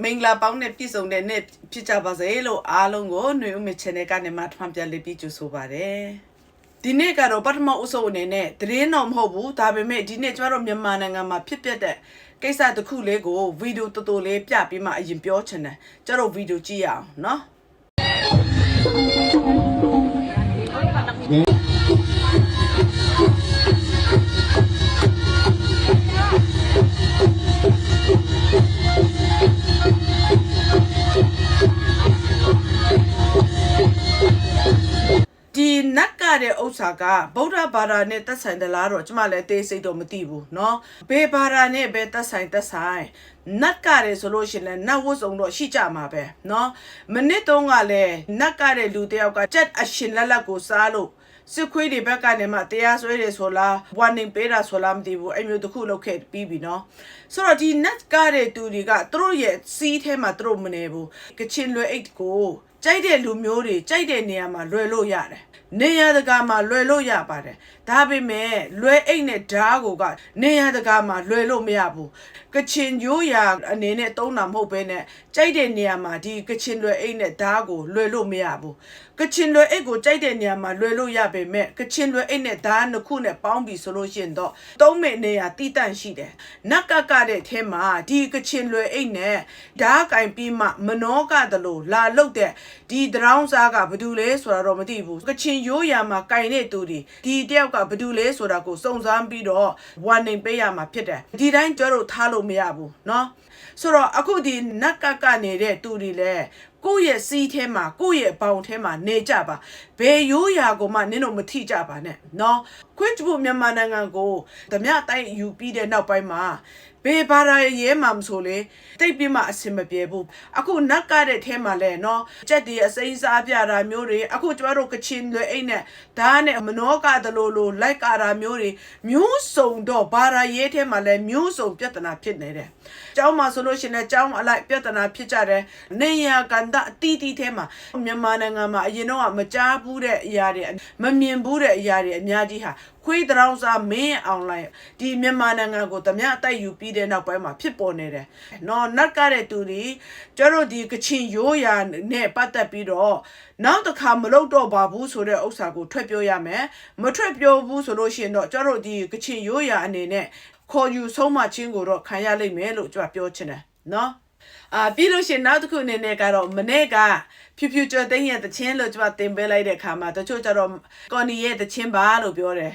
မင်္ဂလာပေါင်းနဲ့ပြည့်စုံတဲ့နေ့ဖြစ်ကြပါစေလို့အားလုံးကိုຫນွေဦးမေ channel ကနေမှထွန်းပြလေးပြီးကြိုဆိုပါရစေဒီနေ့ကတော့ပထမအဆုံးအနေနဲ့သတင်းတော့မဟုတ်ဘူးဒါပေမဲ့ဒီနေ့ကျမတို့မြန်မာနိုင်ငံမှာဖြစ်ပျက်တဲ့ကိစ္စတစ်ခုလေးကိုဗီဒီယိုတော်တော်လေးပြပြီးမှအရင်ပြောချင်တယ်ကျတို့ဗီဒီယိုကြည့်ရအောင်နော်ဒီနတ်ကတဲ့ဥစ္စာကဗုဒ္ဓဘာသာနဲ့သက်ဆိုင်တယ်လားတော့ကျမလည်းသိစိတ်တော့မသိဘူးเนาะဘယ်ဘာသာနဲ့ပဲသက်ဆိုင်နတ်ကတဲ့ဆိုလို့ရှိရင်နတ်ဝတ်စုံတော့ရှိကြမှာပဲเนาะမနစ်တုန်းကလည်းနတ်ကတဲ့လူတယောက်ကကြက်အရှင်လက်ကိုစားလို့စစ်ခွေးတွေဘက်ကနေမှတရားစွဲတယ်ဆိုလားwarningပေးတာဆိုလားမသိဘူးအဲ့မျိုးတစ်ခုလောက်ခဲ့ပြီးပြီเนาะဆိုတော့ဒီနတ်ကတဲ့သူတွေကသူတို့ရဲ့စီးထဲမှာသူတို့မနေဘူးကချင်လွယ်အိတ်ကိုကြိုက်တဲ့လူမျိုးတွေကြိုက်တဲ့နေရာမှာလွယ်လို့ရတယ်နေရတကာမှာလွယ်လို့ရပါတယ်ဒါပေမဲ့လွယ်အိတ်နဲ့ဓာတ်ကိုကနေရတကာမှာလွယ်လို့မရဘူးကချင်ရိုးရာအနေနဲ့သုံးတာမဟုတ်ဘဲနဲ့ကြိုက်တဲ့နေရာမှာဒီကချင်လွယ်အိတ်နဲ့ဓာတ်ကိုလွယ်လို့မရဘူးကချင်လွယ်အိတ်ကိုကြိုက်တဲ့နေရာမှာလွယ်လို့ရပေမဲ့ကချင်လွယ်အိတ်နဲ့ဓာတ်နှစ်ခုနဲ့ပေါင်းပြီးဆိုလို့ရှိရင်တော့သုံးမဲ့နေရာတိတန့်ရှိတယ်နက်ကတဲ့ထဲမှာဒီကချင်လွယ်အိတ်နဲ့ဓာတ်ကင်ပြီးမှမနောကတလို့လာလုတ်တဲ့ဒီဒရောင်းစားကဘာတူလဲဆိုတာတော့မသိဘူးကချင်ရိုးရာမှာကင်တဲ့သူတွေဒီတယောက်ကဘာတူလဲဆိုတာကိုစုံစမ်းပြီးတော့ warning ပေးရမှာဖြစ်တယ်ဒီတိုင်းကြတော့ထားလို့မရဘူးเนาะဆိုတော့အခုဒီနက်ကနေတဲ့သူတွေလဲကိုယ့်ရဲ့စီးထဲမှာကိုယ့်ရဲ့ဘောင်ထဲမှာနေကြပါဘယ်ရိုးရာကိုမှနင်းတို့မထိကြပါနဲ့เนาะခွင့်ပြုမြန်မာနိုင်ငံကိုဓမြတိုင်းယူပြီးတဲ့နောက်ပိုင်းမှာဘယ်ဘာသာရေးမှမဆိုလေတိတ်ပြမအစင်မပြေဘူးအခုနက်ကတဲ့ထဲမှာလဲเนาะကြက်ဒီအစိမ်းစားပြတာမျိုးတွေအခုကျမတို့ကချင်လွယ်အိတ်နဲ့ဒါနဲ့မနောကတလို့လိုလိုက်ကာတာမျိုးတွေမျိုးစုံတော့ဘာသာရေးထဲမှာလဲမျိုးစုံပြဿနာဖြစ်နေတယ်ကျောင်းမှာဆိုလို့ရှိရင်ကျောင်းအလိုက်ပြဿနာဖြစ်ကြတယ်နေရကန်တအတီးတီးထဲမှာမြန်မာနိုင်ငံမှာအရင်တော့မကြားဘူးတဲ့အရာတွေမမြင်ဘူးတဲ့အရာတွေအများကြီးဟာခွေးတောင်စားမင်းအောင်လိုက်ဒီမြန်မာနိုင်ငံကိုဓမြအတိုက်ယူပြီးတဲ့နောက်ပိုင်းမှာဖြစ်ပေါ်နေတယ်။နော်နတ်ကတဲ့သူတွေကျတို့ဒီကချင်ရိုးရာနဲ့ပတ်သက်ပြီးတော့နောက်တစ်ခါမလုပ်တော့ပါဘူးဆိုတဲ့ဥစ္စာကိုထွက်ပြောရမယ်။မထွက်ပြောဘူးဆိုလို့ရှိရင်တော့ကျတို့ဒီကချင်ရိုးရာအနေနဲ့ခေါ်ယူဆုံးမခြင်းကိုတော့ခံရလိမ့်မယ်လို့ကျွန်တော်ပြောချင်တယ်နော်ပြီးလို့ရှိရင်နောက်တစ်ခုအနေနဲ့ကတော့မနေ့ကဖြူဖြူကျော်သိန်းရဲ့တခြင်းလို့ကျွန်တော်တင်ပေးလိုက်တဲ့အခါမှာတချို့ကျတော့ကော်နီရဲ့တခြင်းပါလို့ပြောတယ်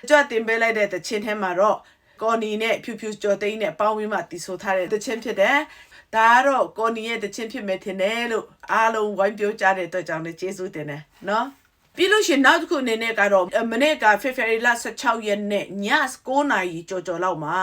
ကျွန်တော်တင်ပေးလိုက်တဲ့တခြင်းထဲမှာတော့ကော်နီနဲ့ဖြူဖြူကျော်သိန်းနဲ့ပေါင်းပြီးမှတည်ဆိုထားတဲ့တခြင်းဖြစ်တယ်ဒါကတော့ကော်နီရဲ့တခြင်းဖြစ်မယ်ထင်တယ်လို့အားလုံးဝိုင်းပြောကြတဲ့အတွက်ကြောင့်လည်းကျေးဇူးတင်တယ်နော်ပြီးလို့ရှိရင်နောက်တစ်ခုအနေနဲ့ကတော့မနေ့ကဖေဖော်ဝါရီလ16ရက်နေ့ည9:00နာရီကျော်လောက်မှာ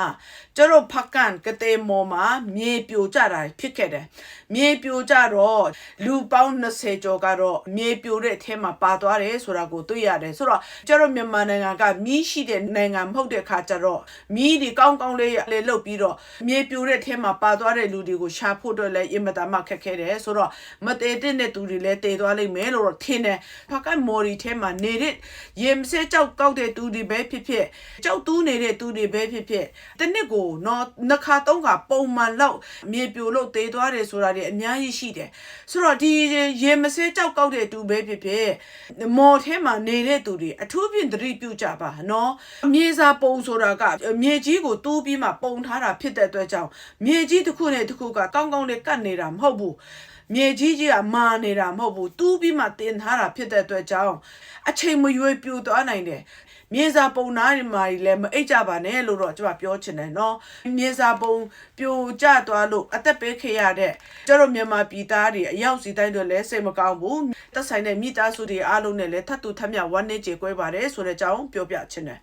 ကျတော့ဖကန်ကတဲ့မော်မှာမြေပြိုကျတာဖြစ်ခဲ့တယ်မြေပြိုကျတော့လူပေါင်း20ကျော်ကတော့မြေပြိုတဲ့အထဲမှာပါသွားတယ်ဆိုတာကိုတွေ့ရတယ်ဆိုတော့ကျတော့မြန်မာနိုင်ငံကမီးရှိတဲ့နိုင်ငံမဟုတ်တဲ့ခါကျတော့မီးဒီကောင်းကောင်းလေးလှုပ်ပြီးတော့မြေပြိုတဲ့အထဲမှာပါသွားတဲ့လူတွေကိုရှာဖို့အတွက်လည်းအင်မတန်မှခက်ခဲတယ်ဆိုတော့မတည်တဲ့သူတွေလည်းတည်သွားလိမ့်မယ်လို့ထင်တယ်ဖကန်မော်ရီထဲမှာနေတဲ့ရေမစဲကြောက်ကောက်တဲ့သူတွေပဲဖြစ်ဖြစ်ကြောက်တူးနေတဲ့သူတွေပဲဖြစ်ဖြစ်တနစ်ကိုနော်နှစ်ခါသုံးခါပုံမှန်လောက်မြေပြိုလို့တေးသွားတယ်ဆိုတာတွေအများကြီးရှိတယ်ဆိုတော့ဒီရေမစဲကြောက်ကောက်တဲ့သူပဲဖြစ်ဖြစ်မော်ထဲမှာနေတဲ့သူတွေအထူးဖြင့်သတိပြုကြပါနော်မြေစာပုံဆိုတာကမြေကြီးကိုတူးပြီးမှပုံထားတာဖြစ်တဲ့အတွက်ကြောင့်မြေကြီးတစ်ခုနဲ့တစ်ခုကကောင်းကောင်းလေးကတ်နေတာမဟုတ်ဘူးမြေကြီးကမာနေတာမဟုတ်ဘူးတူးပြီးမှတင်ထားတာဖြစ်တဲ့အတွက်ကြောင့်အချိန်မရွေးပြိုသွားနိုင်တယ်မြေစာပုံနားတွေမှာလည်းမအိတ်ကြပါနဲ့လို့တော့ကျွန်မပြောချင်တယ်နော်မြေစာပုံပြိုကျသွားလို့အသက်ပေးခဲ့ရတဲ့ကျတော့မြန်မာပြည်သားတွေအရောက်စီတိုင်းတွေလည်းစိတ်မကောင်းဘူးသက်ဆိုင်တဲ့မိသားစုတွေအားလုံးနဲ့လည်းထပ်တူထပ်မြဝမ်းနေကြေကွဲပါတယ်ဆိုတဲ့အကြောင်းပြောပြချင်တယ်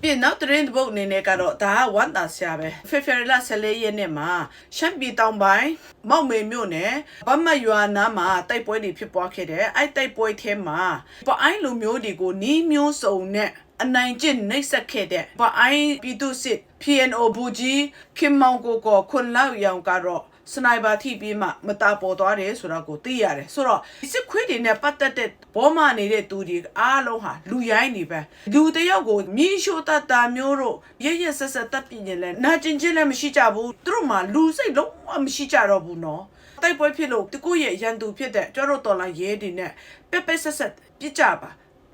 ပြီးနောက်သတင်းတစ်ပုဒ်အနေနဲ့ကတော့ဒါကဝန်တာဆရာပဲဖေဖော်ဝါရီလ14ရက်နေ့မှာရှမ်းပြည်တောင်ပိုင်းမောက်မေမြို့နယ်ဗမတ်ရွာနားမှာတိုက်ပွဲတွေဖြစ်ပွားခဲ့တယ်အဲ့တိုက်ပွဲထဲမှာပအိုင်းလူမျိုးတွေကိုနီးမျိုးစုံနဲ့အနိုင်ကျင့်နှိပ်စက်ခဲ့တဲ့ပအိုင်းပြည်သူစစ် PNO ဘူကြီးခင်မောင်ကိုခွန်လောက်ရောင်ကတော့ စနိုက်ပါထိပြီးမှမတာပေါ်သွားတယ်ဆိုတာကိုသိရတယ်ဆိုတော့စစ်ခွေးတွေနဲ့ပတ်သက်တဲ့ဘောမနေတဲ့သူတွေအားလုံးဟာလူရိုင်းနေပဲလူတယောက်ကိုမြေရှို့တတ်တာမျိုးတို့ရရဆက်ဆက်တပ်ပြင်းလဲနာကျင်ချင်းလည်းမရှိကြဘူးသူတို့မှလူစိတ်လုံးဝမရှိကြတော့ဘူးနော်တိုက်ပွဲဖြစ်လို့တကူရဲ့ရန်သူဖြစ်တဲ့ကျတော့တော်လာရဲတွေနဲ့ပက်ပက်ဆက်ဆက်ပြစ်ကြပ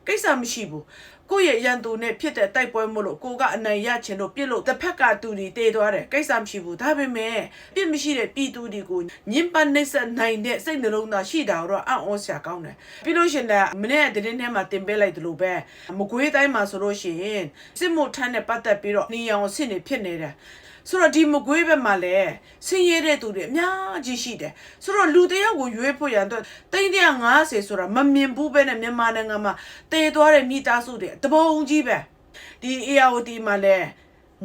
ါကိစ္စမရှိဘူးကိုယ့်ရဲ့ရန်သူနဲ့ဖြစ်တဲ့တိုက်ပွဲမို့လို့ကိုကအနိုင်ရချင်လို့ပြစ်လို့တစ်ဖက်ကသူတွေတေးသွားတယ်ကိစ္စမရှိဘူးဒါပေမဲ့ပြစ်မရှိတဲ့ပြည်သူတွေကိုညှဉ်းပန်းနှိပ်စက်နိုင်တဲ့စိတ်နှလုံးသားရှိတာတော့အံ့ဩစရာကောင်းတယ်ပြီးလို့ရှိရင်မနေ့ကတင်းထဲမှာတင်ပေးလိုက်တယ်လို့ပဲမကွေးတိုင်းမှာဆိုလို့ရှိရင်စစ်မှုထမ်းနဲ့ပတ်သက်ပြီးတော့နေအောင်စစ်နေဖြစ်နေတယ်ဆိုတော့ဒီမကွေးဘက်မှာလည်းဆင်းရဲတဲ့သူတွေအများကြီးရှိတယ်ဆိုတော့လူတယောက်ကိုရွေးဖို့ရန်အတွက်350ဆိုတာမမြင်ဘူးပဲနဲ့မြန်မာနိုင်ငံမှာတည်သွားတဲ့မိသားစုတွေတပုံကြီးပဲဒီ AOT မှာလည်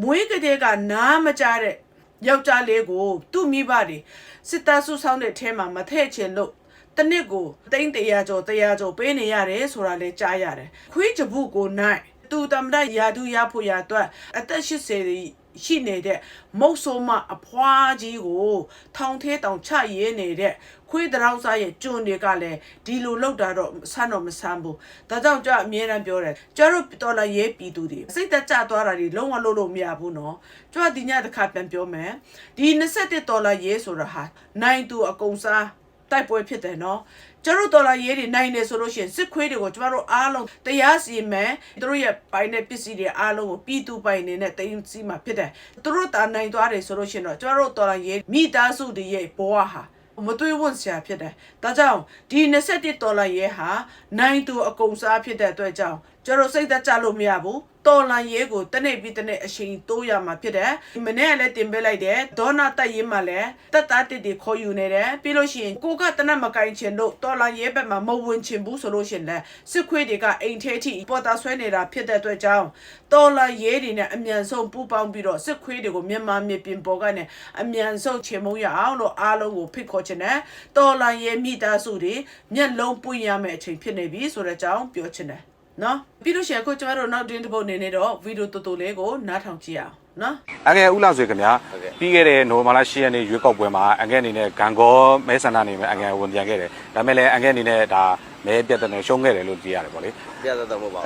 းမွေးကလေးကနားမကြတဲ့ယောက်ျားလေးကိုသူ့မိဘတွေစစ်သားစုဆောင်တဲ့ထဲမှာမထည့်ချင်လို့တနစ်ကို300ကျော်ပေးနေရတယ်ဆိုတာလည်းကြားရတယ်ခွေးကြပုကိုနိုင်သူတမရရာသူရဖို့ရအတွက်အသက်80ရှိနေတဲ့မုတ်ဆိုးမအဖွားကြီးကိုထောင်ထဲတောင်ချရဲနေတဲ့ခွေးတောင်စားရဲ့ကျွန်းတွေကလည်းဒီလိုလောက်တာတော့ဆန်းတော့မဆန်းဘူးဒါကြောင့်ကြအမြဲတမ်းပြောတယ်ကျတို့တော်လာရဲပြည်သူတွေစိတ်သက်ကြသွားတာတွေလုံးဝလို့မရဘူးနော်ကြွဒီညတစ်ခါပြန်ပြောမယ်ဒီ21ဒေါ်လာရဲဆိုတာဟာနိုင်သူအကုန်စားတိုက်ပွဲဖြစ်တယ်နော်ကျတို့ဒေါ်လာရေးတွေနိုင်နေဆိုလို့ရှိရင်စစ်ခွေးတွေကိုကျမတို့အားလုံးတရားစီမယ်သူတို့ရဲ့ပိုင်တဲ့ပစ္စည်းတွေအားလုံးကိုပြည်သူပိုင်နေတဲ့တင်းစီမှာဖြစ်တယ်သူတို့တာနိုင်သွားတယ်ဆိုလို့ရှိရင်တော့ကျမတို့ဒေါ်လာရေးမိသားစုတွေရဲ့ဘဝဟာမတွေးဝန်းစရာဖြစ်တယ်ဒါကြောင့်ဒီ21ဒေါ်လာရေးဟာနိုင်သူအကုန်စားဖြစ်တဲ့အတွက်ကြောင့်ကျတို့စိတ်သက်ကြလို့မရဘူးတော်လန်ရဲကိုတနေ့ပြီးတနေ့အချိန်တိုးရမှာဖြစ်တယ်ဒီမနေ့ကလည်းတင်ပေးလိုက်တယ်ဒေါနာတက်ရင်မှလည်းတက်တာတစ်တွေခေါ်ယူနေတယ်ပြီးလို့ရှိရင်ကိုကတနတ်မကင်ချင်လို့တော်လန်ရဲဘက်မှာမဝင်ချင်ဘူးဆိုလို့ရှိရင်လည်းစစ်ခွေးတွေကအိမ်ထဲထိပေါ်တာဆွဲနေတာဖြစ်တဲ့အတွက်ကြောင့်တော်လန်ရဲတွေနဲ့အမြန်ဆုံးပူးပေါင်းပြီးတော့စစ်ခွေးတွေကိုမြန်မာမြေပြင်ပေါ်ကနေအမြန်ဆုံးချေမုံရအောင်လို့အားလုံးကိုဖိတ်ခေါ်ချင်တယ်တော်လန်ရဲမိသားစုတွေမျက်လုံးပွင့်ရမယ့်အချိန်ဖြစ်နေပြီဆိုတဲ့အကြောင်းပြောချင်တယ်နော်ပြီးလို့ရှိရင်အခုကျမတို့နောက်တင်းတစ်ပုတ်နေနေတော့ဗီဒီယိုတူတူလေးကိုနားထောင်ကြည့်အောင်နော်အငယ်ဦးလာဆွေခင်ဗျာပြီးခဲ့တဲ့နိုဝင်ဘာလ10ရက်နေ့ရွေးကောက်ပွဲမှာအငယ်အနေနဲ့ဂန်ကောမဲဆန္ဒနေမယ်အငယ်ဝင်ပြန်ခဲ့တယ်ဒါပေမဲ့လည်းအငယ်အနေနဲ့ဒါမဲပြတ်တဲ့ရှုံးခဲ့တယ်လို့သိရတယ်ပေါ့လေပြတ်တော့မဟုတ်ပါဘူး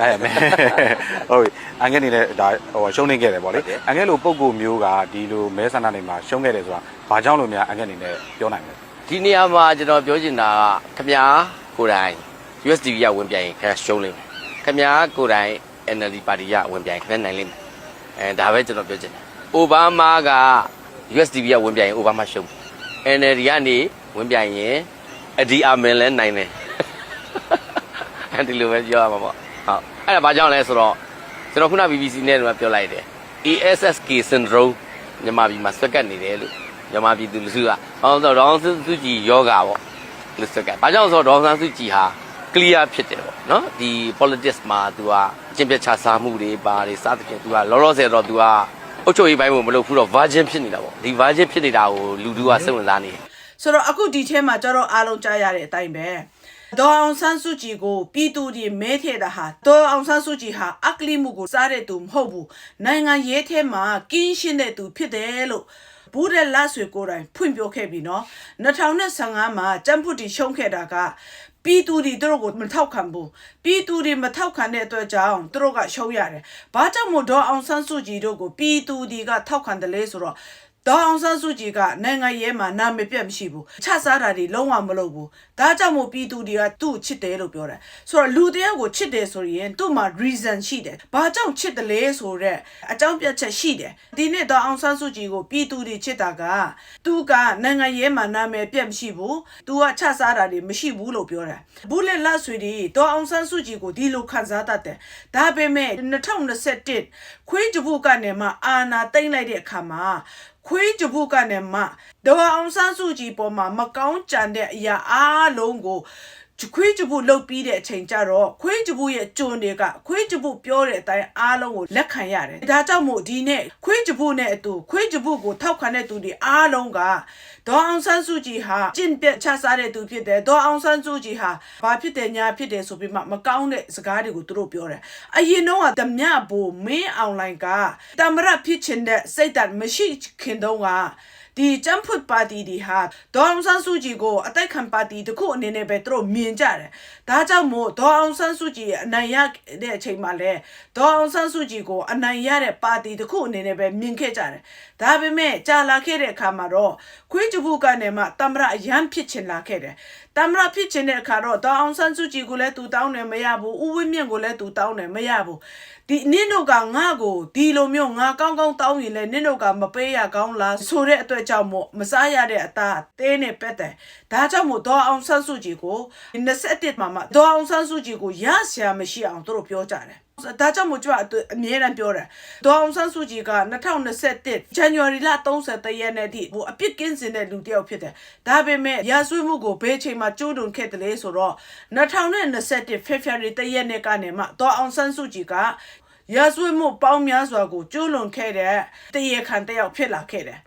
ဟုတ်ပြီအငယ်အနေနဲ့ဒါရှုံးနေခဲ့တယ်ပေါ့လေအငယ်လိုပုံကိုမျိုးကဒီလိုမဲဆန္ဒနေမှာရှုံးခဲ့တယ်ဆိုတာဘာကြောင့်လို့များအငယ်အနေနဲ့ပြောနိုင်လဲဒီနေရာမှာကျွန်တော်ပြောချင်တာကခင်ဗျာကိုယ်တိုင် USD ရဝင်ပြန်ရင်ခင်ဗျာရှုံးလိမ့်မယ်ခင်ဗျာကိုယ်တိုင် NLD ပါတီရဝင်ပြန်ခင်ဗျာနိုင်လိမ့်မယ်ဒါပဲကျွန်တော်ပြောချင်တယ်အိုဘားမားက USDP ကဝင်ပြန်ရင်အိုဘားမားရှုံး NLD ကနေဝင်ပြန်ရင်အဒီအာမင်လဲနိုင်တယ်ဒီလိုပဲပြောရမှာပေါ့ဟုတ်အဲ့ဒါဘာကြောင့်လဲဆိုတော့ကျွန်တော်ခုန BBC နဲ့တော့ပြောလိုက်တယ် ASSK syndrome မြန်မာပြည်မှာဆွက်ကတ်နေတယ်လို့မြန်မာပြည်သူလူထုကဟောတော့ဒေါအောင်ဆန်းစုကြည်ယောဂါပေါ့လို့ဆွက်ကတ်ဘာကြောင့်ဆိုတော့ဒေါအောင်ဆန်းစုကြည်ဟာ clear ဖြစ်တယ်ပေါ့နော်ဒီ politics မှာ तू ကအကျင့်ပြတ်ချစားမှုတွေပါတယ်စသဖြင့် तू ကလောလောဆယ်တော့ तू ကအုတ်ချုပ်ရေးပိုင်းကိုမလုပ်ဘူးတော့ virgin ဖြစ်နေတာပေါ့ဒီ virgin ဖြစ်နေတာကိုလူထုကစိတ်ဝင်စားနေတယ်ဆိုတော့အခုဒီထဲမှာကျတော့အားလုံးကြားရတဲ့အတိုင်းပဲဒေါ်အောင်ဆန်းစုကြည်ကိုပြည်သူတွေမဲထည့်တာဟာဒေါ်အောင်ဆန်းစုကြည်ဟာအကလိမှုကိုစားတဲ့သူမဟုတ်ဘူးနိုင်ငံရေးထဲမှာကင်းရှင်းတဲ့သူဖြစ်တယ်လို့ဘူးတဲ့လဆွေကိုယ်တိုင်ဖွင့်ပြောခဲ့ပြီနော်2015မှာကျန်းဖုတ်တီရှုံးခဲ့တာကပြည်သူတွေတို့ကိုမထောက်ခံဘူးပြည်သူတွေမထောက်ခံတဲ့အတွက်ကြောင့်တို့ကရှုံးရတယ်။ဘာကြောင့်မို့ဒေါ်အောင်ဆန်းစုကြည်တို့ကိုပြည်သူတွေကထောက်ခံတယ်လဲဆိုတော့ဒေါ်အောင်ဆန်းစုကြည်ကနိုင်ငံရေးမှာနာမည်ပြတ်မရှိဘူး။ချစားတာတွေလုံးဝမလုပ်ဘူး။ဒါကြောင့်မို့ပြည်သူတွေကသူ့ချစ်တယ်လို့ပြောတယ်။ဆိုတော့လူတယောက်ကိုချစ်တယ်ဆိုရင်သူ့မှာ reason ရှိတယ်။ဘာကြောင့်ချစ်တယ်လဲဆိုတော့အကြောင်းပြချက်ရှိတယ်။ဒီနေ့ဒေါ်အောင်ဆန်းစုကြည်ကိုပြည်သူတွေချစ်တာကသူကနိုင်ငံရေးမှာနာမည်ပြတ်မရှိဘူး။ तू ကချစားတာတွေမရှိဘူးလို့ပြောတယ်။ဘူးလက်လက်ဆွေတွေဒေါ်အောင်ဆန်းစုကြည်ကိုဒီလိုခံစားတတ်တယ်။ဒါပေမဲ့2021ခွေးကြပုကနေမှအာဏာသိမ်းလိုက်တဲ့အခါမှာခွေးကြပုကနေမှဒေါ်အောင်ဆန်းစုကြည်ပေါ်မှာမကောင်းကြံတဲ့အရာအားလုံးကိုခွေးကြပုလုတ်ပြီးတဲ့အချိန်ကျတော့ခွေးကြပုရဲ့ကြုံတွေကခွေးကြပုပြောတဲ့အတိုင်းအားလုံးကိုလက်ခံရတယ်။ဒါကြောင့်မို့ဒီနေ့ခွေးကြပုနဲ့အတူခွေးကြပုကိုထောက်ခံတဲ့သူတွေအားလုံးကဒေါ်အောင်ဆန်းစုကြည်ဟာကျင့်ပြတ်ချစားတဲ့သူဖြစ်တယ်။ဒေါ်အောင်ဆန်းစုကြည်ဟာဘာဖြစ်တယ်ညာဖြစ်တယ်ဆိုပြီးမှမကောင်းတဲ့စကားတွေကိုသူတို့ပြောတယ်။အရင်တော့ကဓမြဘိုမင်းအွန်လိုင်းကတမရဖြစ်ချင်တဲ့စိတ်ဓာတ်မရှိခင်တုန်းက ဒီဂျမ်ဖွတ်ပါတီဒီဟာဒေါအောင်ဆန်းစုကြည်ကိုအတိုက်ခံပါတီတခုအနေနဲ့ပဲသူတို့မြင်ကြတယ်ဒါကြောင့်မို့ဒေါအောင်ဆန်းစုကြည်အနိုင်ရတဲ့အချိန်မှာလဲဒေါအောင်ဆန်းစုကြည်ကိုအနိုင်ရတဲ့ပါတီတခုအနေနဲ့ပဲမြင်ခဲ့ကြတယ်ဒါပေမဲ့ကြာလာခဲ့တဲ့အခါမှာတော့ခွေးကြဘူးကနေမှတမရအရန်ဖြစ်ချင်လာခဲ့တယ်တမရဖြစ်ချင်တဲ့အခါတော့ဒေါအောင်ဆန်းစုကြည်ကိုလည်းသူတောင်းတယ်မရဘူးဦးဝင်းမြင့်ကိုလည်းသူတောင်းတယ်မရဘူးဒီနင်းတို့ကငါ့ကိုဒီလိုမျိုးငါကောင်းကောင်းတောင်းရင်လည်းနင်းတို့ကမပေးရကောင်းလားဆိုတဲ့အတွက်ကြောင့်မို့မစားရတဲ့အသားတဲနဲ့ပက်တယ်ဒါကြောင့်မို့ဒေါအောင်ဆန်းစုကြည်ကို21မှာဒေါအောင်ဆန်းစုကြည်ကိုရဆရာမရှိအောင်သူတို့ပြောကြတယ်ဒါကြောင့်မို့ကျွန်တော်အမြဲတမ်းပြောတယ်ဒေါအောင်ဆန်းစုကြည်က2021 January လ31ရက်နေ့ထိဟိုအပြစ်ကင်းစင်တဲ့လူတစ်ယောက်ဖြစ်တယ်ဒါပေမဲ့ရာဇဝတ်မှုကိုဘယ်ချိန်မှာကျူးလွန်ခဲ့တယ်လဲဆိုတော့2021 February 1ရက်နေ့ကနေမှဒေါအောင်ဆန်းစုကြည်ကရာဇဝတ်မှုပေါင်းများစွာကိုကျူးလွန်ခဲ့တဲ့တရားခံတစ်ယောက်ဖြစ်လာခဲ့တယ်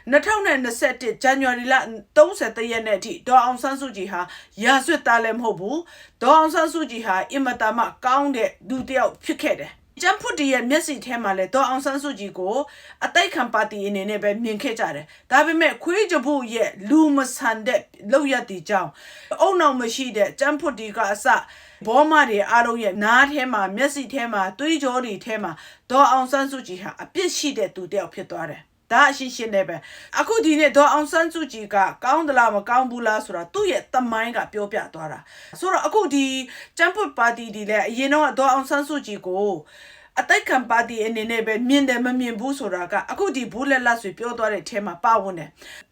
2021 January လ31ရက်နေ့အထိဒေါအောင်ဆန်းစုကြည်ဟာရာဇဝတ်သားလည်းမဟုတ်ဘူးဒေါအောင်ဆန်းစုကြည်ဟာအင်မတန်မှကောင်းတဲ့လူတစ်ယောက်ဖြစ်ခဲ့တယ်ကျန်းဖွတ်တီရဲ့မျက်စိထဲမှာလဲဒေါအောင်ဆန်းစုကြည်ကိုအတိုက်ခံပါတီအနေနဲ့ပဲမြင်ခဲ့ကြတယ်ဒါပေမဲ့ခွေးကြဘူးရဲ့လူမဆန်တဲ့လောက်ရတဲ့ကြောင်းအုံနောက်မရှိတဲ့ကျန်းဖွတ်တီကအစဘောမတွေအားလုံးရဲ့နားထဲမှာမျက်စိထဲမှာတွေးကြောတွေထဲမှာဒေါအောင်ဆန်းစုကြည်ဟာအပြစ်ရှိတဲ့သူတစ်ယောက်ဖြစ်သွားတယ်ဒါအရှင်းရှင်းနဲ့ပဲအခုဒီနေ့ဒေါအောင်ဆန်းစုကြည်ကကောင်းသလားမကောင်းဘူးလားဆိုတာသူ့ရဲ့တမိုင်းကပြောပြသွားတာဆိုတော့အခုဒီကျန်းဖွတ်ပါတီဒီလည်းအရင်တော့ဒေါအောင်ဆန်းစုကြည်ကိုအတိုက်ခံပါတီအနေနဲ့ပဲမြင်တယ်မမြင်ဘူးဆိုတာကအခုဒီဘူးလက်လက်ဆွေပြောသွားတဲ့အထဲမှာပါဝင်တယ်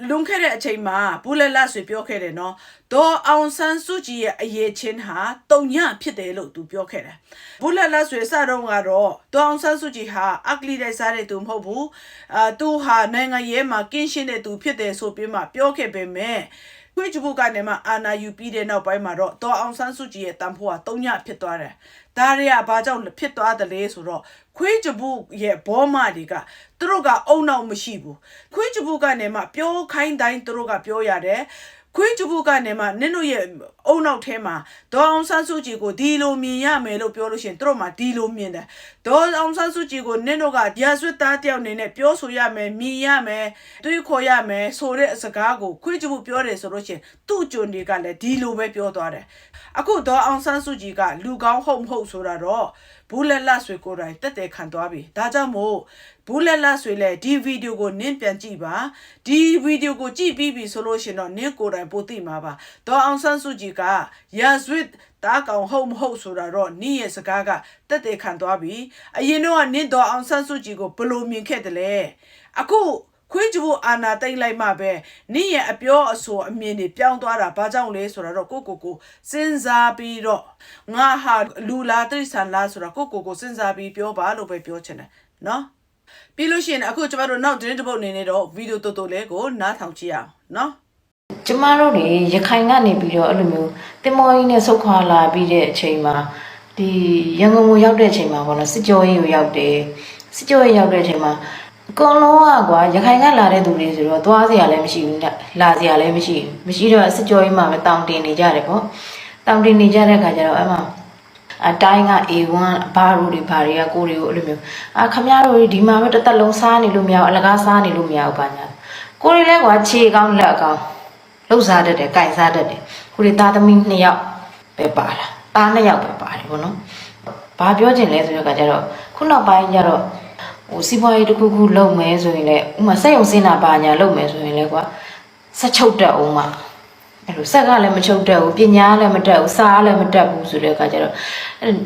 လွန်ခဲ့တဲ့အချိန်မှာဘူးလက်လက်ဆွေပြောခဲ့တယ်နော်ဒေါအောင်ဆန်းစုကြည်ရဲ့အရေးချင်းဟာတုံညဖြစ်တယ်လို့သူပြောခဲ့တယ်ဘူးလက်လက်ဆွေစတော့ကတော့ဒေါအောင်ဆန်းစုကြည်ဟာအကလီတိုက်စားတဲ့သူမဟုတ်ဘူးသူဟာနိုင်ငံရေးမှာကင်းရှင်းတဲ့သူဖြစ်တယ်ဆိုပြီးမှပြောခဲ့ပေမဲ့ခွေးကြဘူးကနေမှအာနာယူပြီးတဲ့နောက်ပိုင်းမှာတော့ဒေါအောင်ဆန်းစုကြည်ရဲ့တန်ဖိုးကတုံညဖြစ်သွားတယ်ဒါတွေကဘာကြောင့်ဖြစ်သွားတယ်လဲဆိုတော့ခွေးကြဘူးရဲ့ဘောမတွေကသူတို့ကအုံနောက်မရှိဘူးခွေးကြဘူးကနေမှပြောခိုင်းတိုင်းသူတို့ကပြောရတယ်ခွေးကြဘူးကနေမှနင်တို့ရဲ့အုံနောက်ထဲမှာဒေါအောင်ဆန်းစုကြည်ကိုဒီလိုမြင်ရမယ်လို့ပြောလို့ရှိရင်သူတို့မှဒီလိုမြင်တယ်ဒေါအောင်ဆန်းစုကြည်ကိုနင်တို့ကရာဇဝတ်သားတယောက်အနေနဲ့ပြောဆိုရမယ်မြင်ရမယ်တွေးခေါ်ရမယ်ဆိုတဲ့စကားကိုခွေးကြဘူးပြောတယ်ဆိုလို့ရှိရင်သူ့ကြုံတွေကလည်းဒီလိုပဲပြောသွားတယ်အခုဒေါအောင်ဆန်းစုကြည်ကလူကောင်းဟုတ်မဟုတ်ဆိုတာတော့ဘူးလက်လက်ဆွေကိုယ်တိုင်တက်တယ်ခံသွားပြီဒါကြောင့်မို့ဘူးလက်လက်ဆွေလဲဒီဗီဒီယိုကိုနင်းပြန်ကြည့်ပါဒီဗီဒီယိုကိုကြည့်ပြီးပြီဆိုလို့ရှင်တော့နင်းကိုယ်တိုင်ပိုသိမှာပါဒေါအောင်ဆန်းစုကြည်ကရာဇဝတ်တားကောင်ဟုတ်မဟုတ်ဆိုတာတော့နင်းရဲ့စကားကတက်တယ်ခံသွားပြီအရင်တော့နင်းဒေါအောင်ဆန်းစုကြည်ကိုဘယ်လိုမြင်ခဲ့တယ်လဲအခုခွေးကြဘူးအာနာတိတ်လိုက်မှပဲနင့်ရဲ့အပြောအဆိုအမြင်တွေပြောင်းသွားတာဘာကြောင့်လဲဆိုတော့ကိုစဉ်းစားပြီးတော့ငါဟာလူလားတိရစ္ဆာန်လားဆိုတော့ကိုစဉ်းစားပြီးပြောပါလို့ပဲပြောချင်တယ်နော်ပြီးလို့ရှိရင်အခုကျမတို့နောက်သတင်းတစ်ပုဒ်အနေနဲ့တော့ဗီဒီယိုတိုလေးကိုနားထောင်ကြည့်အောင်နော်ကျမတို့တွေရခိုင်ကနေပြီးတော့အဲ့လိုမျိုးတင်မောကြီးနဲ့ဆုတ်ခွာလာပြီးတဲ့အချိန်မှာဒီရန်ကုန်ကိုရောက်တဲ့အချိန်မှာပေါ့နော်စစ်ကြောရေးကိုရောက်တယ်စစ်ကြောရေးရောက်တဲ့အချိန်မှာအကုန်လုံးကွာရခိုင်ကလာတဲ့သူတွေဆိုတော့သွားစရာလည်းမရှိဘူးလာစရာလည်းမရှိတော့စစ်ကြောရေးမှာပဲတောင်းတင်နေကြတယ်ပေါ့တောင်းတင်နေကြတဲ့အခါကျတော့အဲ့မှာအတိုင်းက A1 ဘာတို့တွေဘာတွေကကိုတွေကိုအဲ့လိုမျိုးခမရတို့ဒီမှာပဲတစ်သက်လုံးစားနေလို့မရဘူးအလကားစားနေလို့မရဘူးဘာညာကိုတွေလည်းကွာခြေကောင်းလက်ကောင်းလှုပ်စားတတ်တယ်ကြိုက်စားတတ်တယ်ကိုတွေသားသမီး2ယောက်ပဲပါတာသား2ယောက်ပဲပါတယ်ပေါ့နော်ဘာပြောချင်လဲဆိုတော့ကကြတော့ခုနောက်ပိုင်းကျတော့ဟိုစီးပွားရေးတစ်ခုခုလုပ်မယ်ဆိုရင်လည်းဥမာစက်ရုံစင်းတာပါညာလုပ်မယ်ဆိုရင်လည်းကွာဆက်ချုပ်တက်အောင်မှအဲ့လိုဆက်ကလည်းမချုပ်တက်ဘူးပညာလည်းမတက်ဘူးစားလည်းမတက်ဘူးဆိုတဲ့အခါကျတော့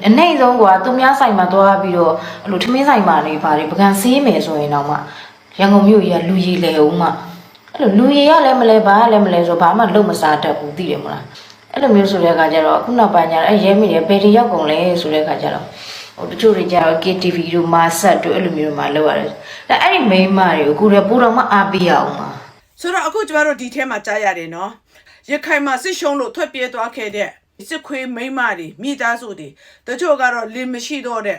အနိုင်ဆုံးကွာသူများဆိုင်မှာသွားပြီးတော့အဲ့လိုထမင်းဆိုင်မှာနေပါတယ်ပကံဆေးမယ်ဆိုရင်တော့မှရန်ကုန်မြို့ကြီးကလူကြီးလေအောင်မှအဲ့လိုလူကြီးရလည်းမလဲဘာလည်းမလဲဆိုဘာမှလုံးမစားတတ်ဘူးသိတယ်မလားအဲ့လိုမျိုးဆိုတဲ့အခါကျတော့ခုနောက်ပိုင်းကျတော့ရဲမိတယ်ဘယ်တွေရောက်ကုန်လဲဆိုတဲ့အခါကျတော့ဟိုတချို့တွေကျတော့ KTV တို့မာဆက်တို့အဲ့လိုမျိုးမှာလောက်ရတယ်အဲ့ဒီမိန်းမတွေကိုကိုယ်ကပိုတော့မှအားပေးရအောင်ပါဆိုတော့အခုကျမတို့ဒီထဲမှာကြားရတယ်နော်ရခိုင်မှာစစ်ရှုံးလို့ထွက်ပြေးသွားခဲ့တဲ့စစ်ခွေးမိန်းမတွေမိသားစုတွေတချို့ကတော့လင်မရှိတော့တဲ့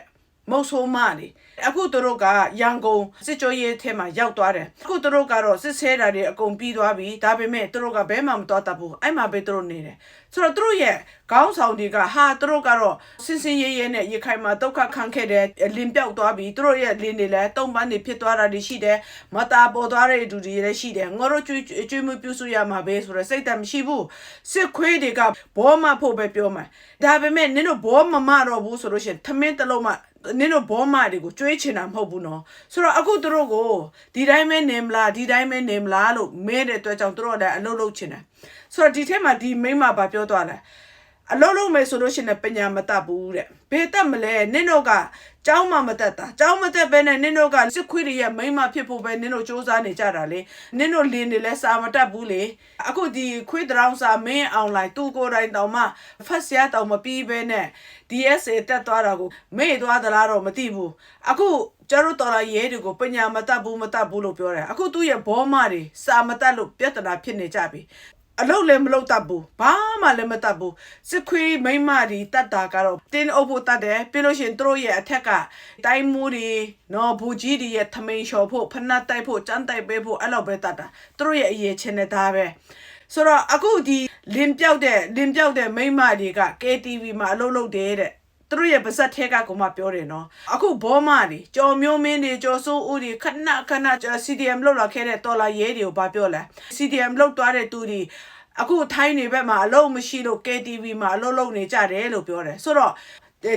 မုတ်ဆိုးမတွေ အခုသူတို့ကရန်ကုန်စစ်ကြောရေးထဲမှာရောက်သွားတယ်အခုသူတို့ကတော့စစ်ဆဲတာတွေအကုန်ပြီးသွားပြီဒါပေမဲ့သူတို့ကဘဲမှမတော်တတ်ဘူးအဲ့မှာပဲသူတို့နေတယ်ဆိုတော့သူတို့ရဲ့ခေါင်းဆောင်တွေကဟာသူတို့ကတော့စင်စင်ရဲရဲနဲ့ရခိုင်မှာဒုက္ခခံခဲ့တဲ့လင်ပြောက်သွားပြီသူတို့ရဲ့လင်တွေလည်းတုံးပန်းတွေဖြစ်သွားတာတွေရှိတယ်မတာပေါ်သွားတဲ့လူတွေလည်းရှိတယ်ငါတို့ကျွေးမပြုစုရမှာပဲဆိုတော့စိတ်တမရှိဘူးစစ်ခွေးတွေကဘောမဖို့ပဲပြောမှာဒါပေမဲ့နင်တို့ဘောမမတော့ဘူးဆိုလို့ရှိရင်ထမင်းတစ်လုံးမှနင်တို့ဘောမတွေကိုကျွေးချင်တာမဟုတ်ဘူးနော်ဆိုတော့အခုသူတို့ကိုဒီတိုင်းပဲနေမလားဒီတိုင်းပဲနေမလားလို့မဲတဲ့အတွက်ကြောင့်သူတို့လည်းအလုပ်လုပ်ချင်တယ်ဆိုတော့ဒီထဲမှာဒီမိမဘာပြောသွားလဲအလုံးလုံးမယ်ဆိုလို့ရှိရင်ပညာမတတ်ဘူးတဲ့ဘယ်တတ်မလဲနင်တို့ကကျောင်းမှမတတ်တာကျောင်းမတတ်ဘဲနဲ့နင်တို့ကစစ်ခွေးတွေရဲ့မိမဖြစ်ဖို့ပဲနင်တို့စူးစမ်းနေကြတာလေနင်တို့လင်းနေလဲစာမတတ်ဘူးလေအခုဒီခွေးတောင်စာမင်းအောင်လိုက်သူကိုယ်တိုင်တောင်မှဖတ်စရာတောင်မပြီးဘဲနဲ့ DSA တက်သွားတာကိုမေ့သွားသလားတော့မသိဘူးအခုကျတို့တော်လာရဲတွေကိုပညာမတတ်ဘူးလို့ပြောတယ်အခုသူ့ရဲ့ဘောမတွေစာမတတ်လို့ပြဿနာဖြစ်နေကြပြီအလုပ်လည်းမလုပ်တတ်ဘူးဘာမှလည်းမတတ်ဘူးစစ်ခွေးမိမတွေတတ်တာကတော့တင်းအုပ်ဖို့တတ်တယ်ပြီးလို့ရှိရင်တို့ရဲ့အထက်ကတိုင်းမူတွေနော်ဘူကြီးတွေရဲ့ထမိန်လျှော်ဖို့ဖနတ်တိုက်ဖို့ចမ်းတိုက်ပေးဖို့အဲ့လိုပဲတတ်တာတို့ရဲ့အရေးချင်းနဲ့ဒါပဲဆိုတော့အခုဒီလင်ပြောက်တဲ့မိမတွေက KTV မှာအလုပ်လုပ်တယ်တဲ့သူတို့ရဲ့ပါဇက်ထဲကကိုမှပြောတယ်နော်အခုဘောမတွေကြော်မျိုးမင်းတွေကြော်စိုးဦးတွေခဏ CDM လောက်လာခဲ့တဲ့တော်လာရဲတွေကိုဘာပြောလဲ CDM လောက်သွားတဲ့သူတွေအခုထိုင်းနေဘက်မှာအလုပ်မရှိလို့ KTV မှာအလုပ်လုပ်နေကြတယ်လို့ပြောတယ်ဆိုတော့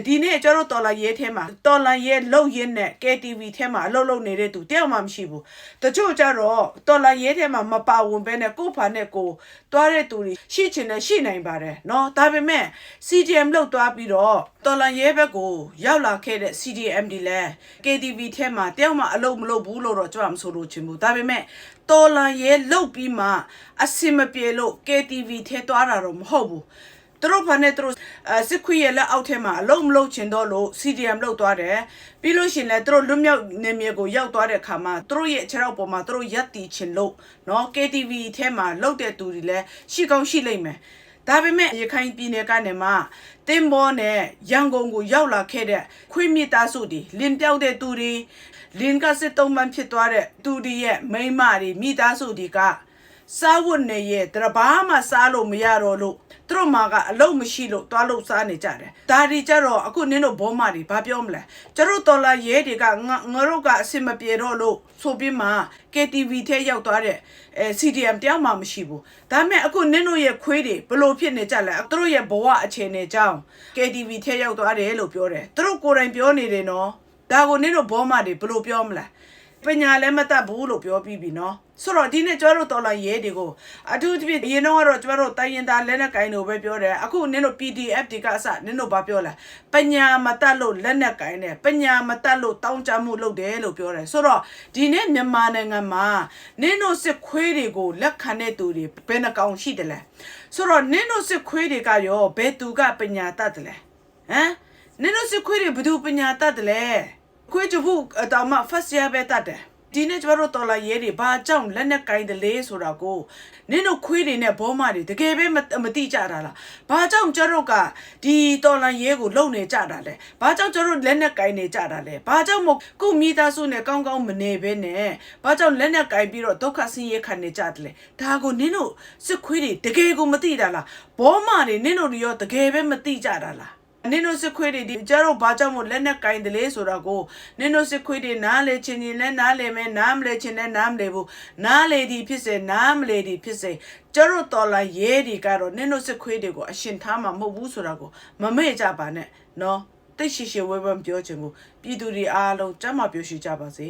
ဒီနေ့ကျတော့တော်လာရဲထဲမှာတော်လာရဲလုံရင်းနဲ့ KTV ထဲမှာအလုပ်လုပ်နေတဲ့သူတယောက်မှမရှိဘူးတချို့ကျတော့တော်လာရဲထဲမှာမပါဝင်ဘဲနဲ့ကိုဖာနဲ့ကိုတွားတဲ့သူတွေရှိချင်တယ်ရှိနိုင်ပါတယ်เนาะဒါပေမဲ့ CDM လောက်တွားပြီးတော့တော်လာရဲဘက်ကိုရောက်လာခဲ့တဲ့ CDM ဒီလဲ KTV ထဲမှာတယောက်မှအလုပ်မလုပ်ဘူးလို့တော့ကျွန်တော်မဆိုလို့ချင်ဘူးဒါပေမဲ့တော်လာရဲလောက်ပြီးမှအစင်မပြေလို့ KTV ထဲတွားတာတော့မဟုတ်ဘူးသူတို့ဘာနဲ့သူတို့စစ်ခွေးရဲ့လက်အောက်ထဲမှာအလုံးမလုံးချင်တော့လို့ CDM လောက်သွားတယ်ပြီးလို့ရှင်လဲသူတို့လွတ်မြောက်နေမြေကိုရောက်သွားတဲ့အခါမှာသူတို့ရဲ့ခြေထောက်ပေါ်မှာသူတို့ရက်တီချင်လို့เนาะ KTV ထဲမှာလောက်တဲ့သူတွေလည်းရှိကောင်းရှိလိမ့်မယ်ဒါပေမဲ့ရခိုင်ပြည်နယ်ကနေမှတင်းဘောနဲ့ရန်ကုန်ကိုရောက်လာခဲ့တဲ့ခွေးမြစ်သားစုတွေလင်းပြောက်တဲ့သူတွေလင်းကစစ်တုံးမှန်ဖြစ်သွားတဲ့သူတွေရဲ့မိန်းမတွေမိသားစုတွေကစားဝတ်နေရဲ့တရဘာမှစားလို့မရတော့လို့သူတို့မှာကအလုံးမရှိလို့တွားလို့စားနေကြတယ်ဒါဒီကြတော့အခုနင်းတို့ဘောမတွေဘာပြောမလဲကျတို့တော်လာရဲတွေကငါတို့ကအစင်မပြေတော့လို့ဆိုပြီးမှ KTV ထဲရောက်သွားတဲ့CDM တယောက်မှမရှိဘူးဒါပေမဲ့အခုနင်းတို့ရဲ့ခွေးတွေဘလို့ဖြစ်နေကြလဲသူတို့ရဲ့ဘဝအခြေအနေကြောင်း KTV ထဲရောက်သွားတယ်လို့ပြောတယ်သူတို့ကိုယ်တိုင်ပြောနေတယ်နော်ဒါကိုနင်းတို့ဘောမတွေဘလို့ပြောမလဲပညာလည်းမတတ်ဘူးလို့ပြောပြီးပြီနော်ဆိုတော့ဒီနေ့ကျတို့တော်လာရဲတွေကိုအထူးသဖြင့်အရင်တော့ကျတို့တိုင်းရင်သားလက်နက်ကိုင်တို့ပဲပြောတယ်အခုနင်တို့ PDF တွေကအစနင်တို့ဘာပြောလဲပညာမတတ်လို့လက်နက်ကိုင်တယ်ပညာမတတ်လို့တောင်းကြမှုလုပ်တယ်လို့ပြောတယ်ဆိုတော့ဒီနေ့မြန်မာနိုင်ငံမှာနင်တို့စစ်ခွေးတွေကိုလက်ခံတဲ့သူတွေဘယ်နှကောင်ရှိတယ်လဲဆိုတော့နင်တို့စစ်ခွေးတွေကရောဘယ်သူကပညာတတ်တယ်လဲဟမ်နင်တို့စစ်ခွေးတွေဘယ်သူပညာတတ်တယ်လဲခွေးကျဖို့အတောင်မှ first year ပဲတတ်တယ်ဒီနေ့ကျတို့တော်လာရဲတွေဘာကြောင့်လက်နဲ့ကိုင်းတယ်လဲဆိုတာကိုနင်တို့ခွေးတွေနဲ့ဘောမတွေတကယ်ပဲမတိကြတာလားဘာကြောင့်ကျတို့ကဒီတော်လာရဲကိုလုံနေကြတာလဲဘာကြောင့်ကျတို့လက်နဲ့ကိုင်းနေကြတာလဲဘာကြောင့်မို့ကိုမိသားစုနဲ့ကောင်းကောင်းမနေဘဲနဲ့ဘာကြောင့်လက်နဲ့ကိုင်းပြီးတော့ဒုက္ခဆင်းရဲခံနေကြတယ်လဲဒါကိုနင်တို့စစ်ခွေးတွေတကယ်ကိုမတိတာလားဘောမတွေနင်တို့ရောတကယ်ပဲမတိကြတာလားနင်တို့စစ်ခွေးတွေဒီကျတော့ဘာကြောင့်မို့လက်နဲ့ကင်တယ်လေဆိုတာကိုနင်တို့စစ်ခွေးတွေနားလေချင်းချင်းနဲ့နားလေမယ်နားမလဲချင်းနဲ့နားမလဲဘူးနားလေဒီဖြစ်စေနားမလဲဒီဖြစ်စေကျတော့တော်လာရဲဒီကတော့နင်တို့စစ်ခွေးတွေကိုအရှင်ထားမှာမဟုတ်ဘူးဆိုတာကိုမမေ့ကြပါနဲ့နော်တိတ်ရှိရှိဝဲဝဲပြောချင်ဘူးပြည်သူတွေအားလုံးကျမ်းမာပြောရှိကြပါစေ